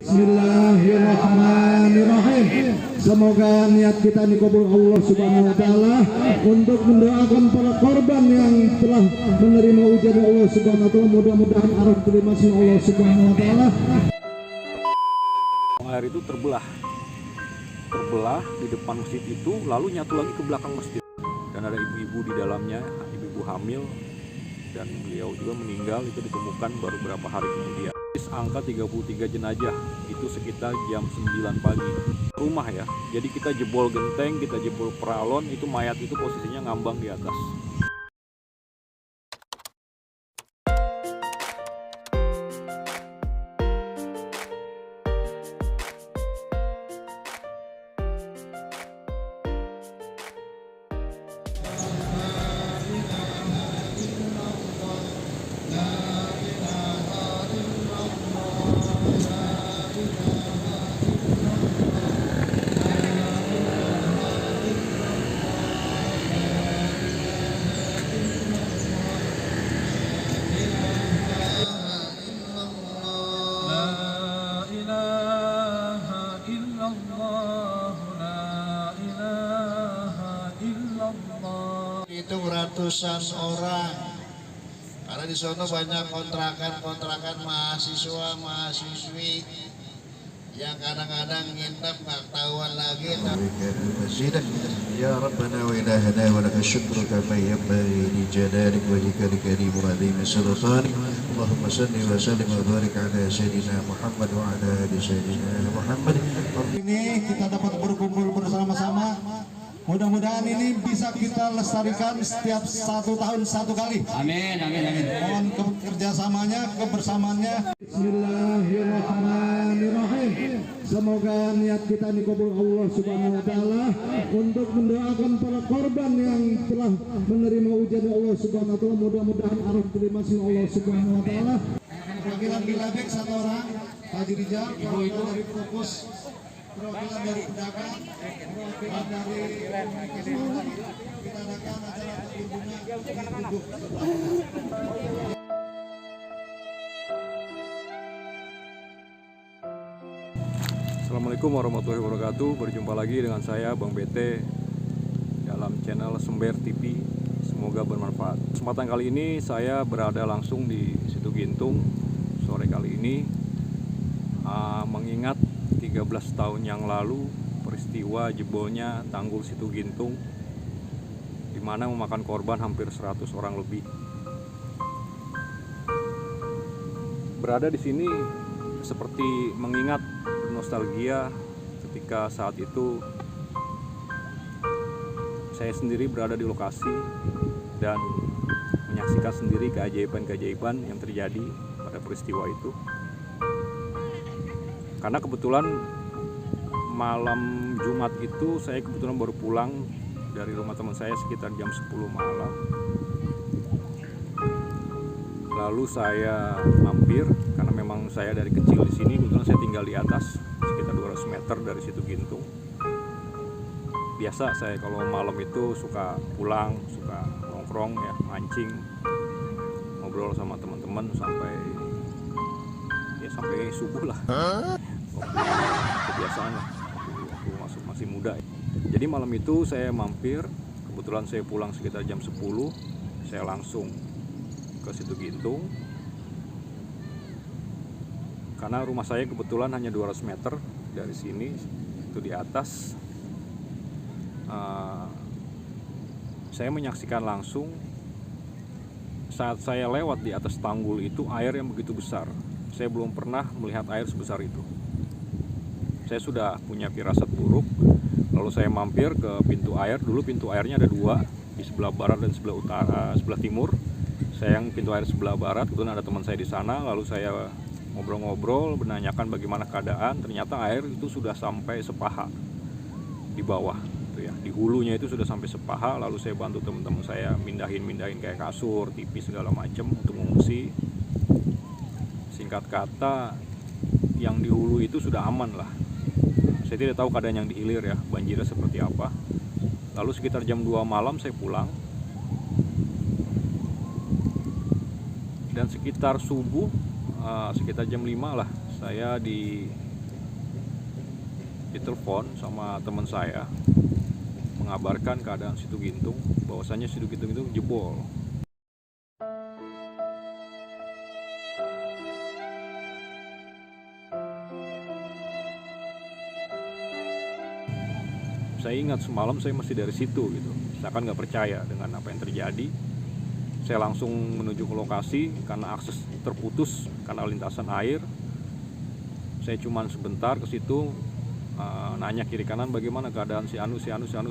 Bismillahirrahmanirrahim. Semoga niat kita dikabul Allah Subhanahu wa taala untuk mendoakan para korban yang telah menerima ujian Allah Subhanahu wa taala. Mudah-mudahan arah terima Allah Subhanahu wa taala. Air itu terbelah di depan masjid itu, lalu nyatu lagi ke belakang masjid, dan ada ibu-ibu di dalamnya, ibu-ibu hamil, dan beliau juga meninggal. Itu ditemukan baru beberapa hari kemudian. Angka 33 jenazah itu sekitar jam 9 pagi. Rumah ya, jadi kita jebol genteng, kita jebol peralon, itu mayat itu posisinya ngambang di atas. Itu ratusan orang, karena di sana banyak kontrakan mahasiswa mahasiswi yang kadang-kadang nginep nggak ketahuan lagi. Ya Rabbana wa ilahana wa laka syukru kama yanbaghi li jalalik wajhika al-karim wa 'azimi sultanik. Allahumma salli wa sallim wa barik ala sayyidina Muhammad wa ala ali sayyidina Muhammad. Ini kita dapat berkumpul bersama-sama. Mudah-mudahan ini bisa kita lestarikan setiap 1 tahun 1 kali. Amin, amin, amin. Mohon kerjasamanya, kebersamaannya. Bismillahirrahmanirrahim. Semoga niat kita dikabul Allah Subhanahu wa taala untuk mendoakan para korban yang telah menerima ujian Allah Subhanahu wa taala. Mudah-mudahan arah terima Allah Subhanahu wa taala. Perwakilan Bilabek 1 orang, Haji Rijal, ibu itu dari fokus. Perwakilan dari pedagang, perwakilan dari kita adakan acara kunjungan di Assalamualaikum warahmatullahi wabarakatuh. Berjumpa lagi dengan saya Bang BT dalam channel Sember TV. Semoga bermanfaat. Kesempatan kali ini saya berada langsung di Situ Gintung sore kali ini, mengingat 13 tahun yang lalu peristiwa jebolnya tanggul Situ Gintung, di mana memakan korban hampir 100 orang lebih. Berada di sini seperti mengingat nostalgia ketika saat itu saya sendiri berada di lokasi dan menyaksikan sendiri keajaiban-keajaiban yang terjadi pada peristiwa itu. Karena kebetulan malam Jumat itu saya kebetulan baru pulang dari rumah teman saya sekitar jam 10 malam. Lalu saya mampir, karena memang saya dari kecil di sini, kebetulan saya tinggal di atas sekitar 200 meter dari Situ Gintung. Biasa saya kalau malam itu suka pulang, suka nongkrong ya, mancing, ngobrol sama teman-teman sampai subuh lah. Kebiasaan lah waktu masih muda. Jadi malam itu saya mampir, kebetulan saya pulang sekitar jam 10, saya langsung ke Situ Gintung. Karena rumah saya kebetulan hanya 200 meter dari sini, itu di atas. Saya menyaksikan langsung saat saya lewat di atas tanggul itu air yang begitu besar. Saya belum pernah melihat air sebesar itu. Saya sudah punya firasat buruk. Lalu saya mampir ke pintu air. Dulu pintu airnya ada 2, di sebelah barat dan sebelah timur. Saya yang pintu air sebelah barat, kebetulan ada teman saya di sana. Lalu saya ngobrol-ngobrol, menanyakan bagaimana keadaan. Ternyata air itu sudah sampai sepaha di bawah, itu ya, di hulunya itu sudah sampai sepaha. Lalu saya bantu teman-teman saya mindahin kayak kasur, TV segala macam untuk mengungsi. Singkat kata, yang di hulu itu sudah aman lah. Saya tidak tahu keadaan yang di hilir ya, banjirnya seperti apa. Lalu sekitar jam 2 malam saya pulang. Dan sekitar subuh, sekitar jam 5 lah, saya ditelepon sama teman saya mengabarkan keadaan Situ Gintung, bahwasannya Situ Gintung itu jebol. Saya ingat semalam saya masih dari situ gitu, saya kan nggak percaya dengan apa yang terjadi. Saya langsung menuju ke lokasi karena akses terputus karena lintasan air. Saya cuman sebentar ke situ, nanya kiri kanan bagaimana keadaan si Anu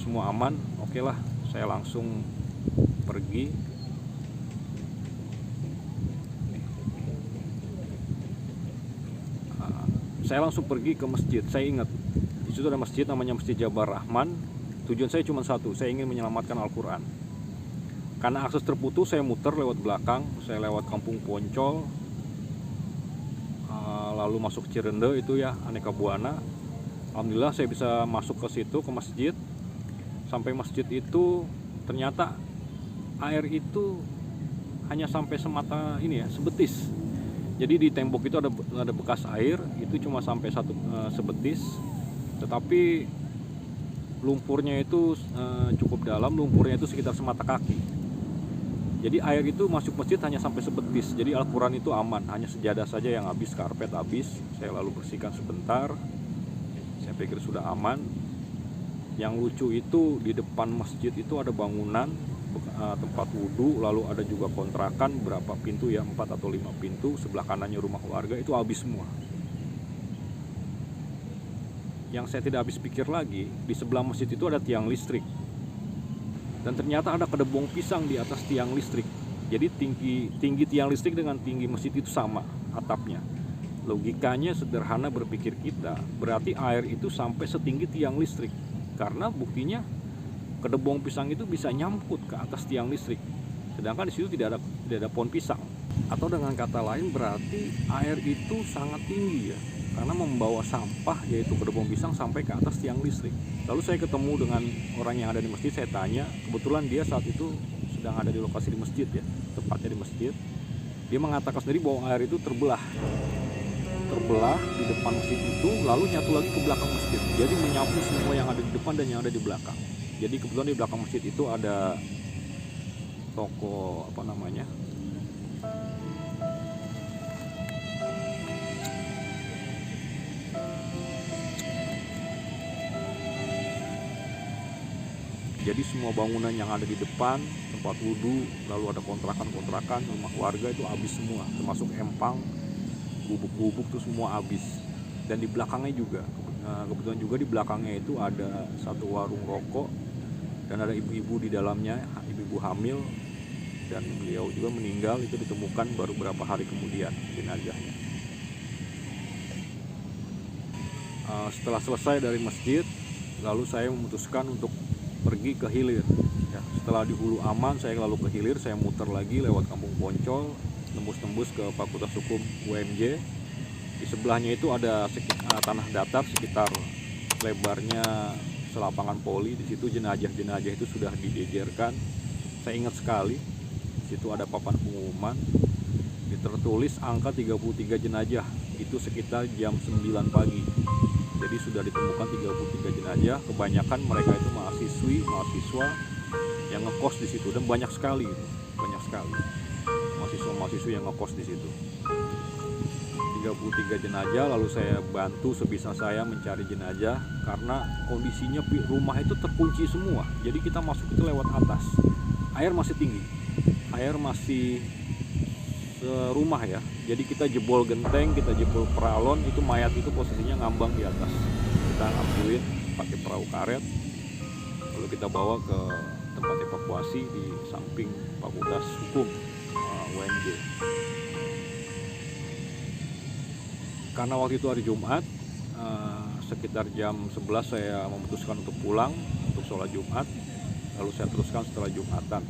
semua aman. Oke lah, saya langsung pergi. Saya langsung pergi ke masjid. Saya ingat di situ ada masjid namanya Masjid Jabar Rahman. Tujuan saya cuma satu, saya ingin menyelamatkan Al-Quran. Karena akses terputus, saya muter lewat belakang, saya lewat Kampung Poncol, lalu masuk Cirende itu ya, Aneka Buana. Alhamdulillah saya bisa masuk ke situ, ke masjid. Sampai masjid itu ternyata air itu hanya sampai semata ini ya, sebetis. Jadi di tembok itu ada bekas air, itu cuma sampai sebetis. Tetapi lumpurnya itu cukup dalam, lumpurnya itu sekitar semata kaki. Jadi air itu masuk masjid hanya sampai sebetis. Jadi Al-Quran itu aman, hanya sejadah saja yang habis, karpet habis. Saya lalu bersihkan sebentar, saya pikir sudah aman. Yang lucu itu di depan masjid itu ada bangunan tempat wudhu, lalu ada juga kontrakan berapa pintu ya, 4 atau 5 pintu. Sebelah kanannya rumah warga, itu habis semua. Yang saya tidak habis pikir lagi, di sebelah masjid itu ada tiang listrik. Dan ternyata ada kedebong pisang di atas tiang listrik. Jadi tinggi tiang listrik dengan tinggi masjid itu sama atapnya. Logikanya sederhana berpikir kita, berarti air itu sampai setinggi tiang listrik. Karena buktinya kedebong pisang itu bisa nyangkut ke atas tiang listrik. Sedangkan di situ tidak ada pohon pisang. Atau dengan kata lain berarti air itu sangat tinggi ya, karena membawa sampah yaitu kedebong pisang sampai ke atas tiang listrik. Lalu saya ketemu dengan orang yang ada di masjid, saya tanya, kebetulan dia saat itu sedang ada di lokasi di masjid ya, tepatnya di masjid. Dia mengatakan sendiri bahwa air itu terbelah di depan masjid itu, lalu nyatu lagi ke belakang masjid. Jadi menyapu semua yang ada di depan dan yang ada di belakang. Jadi kebetulan di belakang masjid itu ada toko jadi semua bangunan yang ada di depan, tempat wudhu, lalu ada kontrakan, rumah warga itu habis semua, termasuk empang, gubuk-gubuk itu semua habis. Dan di belakangnya juga, kebetulan juga di belakangnya itu ada satu warung rokok dan ada ibu-ibu di dalamnya, ibu-ibu hamil, dan beliau juga meninggal, itu ditemukan baru beberapa hari kemudian jenazahnya. Setelah selesai dari masjid, lalu saya memutuskan untuk pergi ke hilir ya. Setelah di hulu aman, saya lalu ke hilir, saya muter lagi lewat Kampung Poncol, tembus ke Fakultas Hukum UMJ. Di sebelahnya itu ada tanah datar sekitar lebarnya selapangan poli. Di situ jenazah itu sudah dijejerkan. Saya ingat sekali, di situ ada papan pengumuman, tertulis angka 33 jenazah. Itu sekitar jam 9 pagi. Jadi sudah ditemukan 33 jenazah. Kebanyakan mereka itu mahasiswa yang ngekos di situ, dan banyak sekali mahasiswa yang ngekos di situ. 33 jenazah. Lalu saya bantu sebisa saya mencari jenazah karena kondisinya rumah itu terkunci semua. Jadi kita masuk itu lewat atas. Air masih tinggi, air masih serumah ya. Jadi kita jebol genteng, kita jebol peralon, itu mayat itu posisinya ngambang di atas. Kita ambilin pakai perahu karet, lalu kita bawa ke tempat evakuasi di samping Fakultas Hukum UMJ. Karena waktu itu hari Jumat, sekitar jam 11 saya memutuskan untuk pulang untuk sholat Jumat. Lalu saya teruskan setelah Jumatan.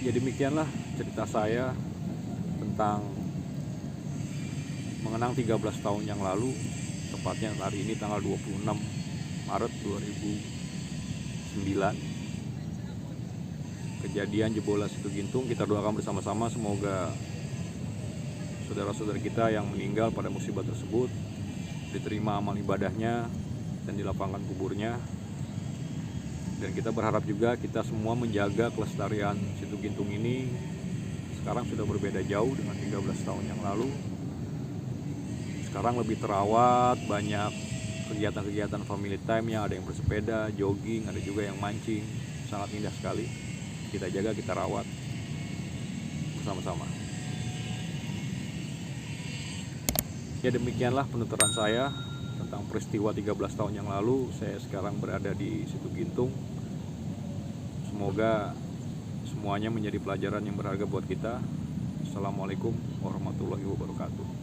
Ya demikianlah cerita saya tentang mengenang 13 tahun yang lalu, tepatnya hari ini tanggal 26 Maret 2021. kejadian jebolan Situ Gintung. Kita doakan bersama-sama semoga saudara-saudara kita yang meninggal pada musibah tersebut diterima amal ibadahnya dan dilapangkan kuburnya. Dan kita berharap juga kita semua menjaga kelestarian Situ Gintung ini. Sekarang sudah berbeda jauh dengan 13 tahun yang lalu. Sekarang lebih terawat, banyak kegiatan-kegiatan family time yang ada yang bersepeda, jogging, ada juga yang mancing. Sangat indah sekali. Kita jaga, kita rawat bersama-sama. Ya, demikianlah penuturan saya tentang peristiwa 13 tahun yang lalu. Saya sekarang berada di Situ Gintung. Semoga semuanya menjadi pelajaran yang berharga buat kita. Assalamualaikum warahmatullahi wabarakatuh.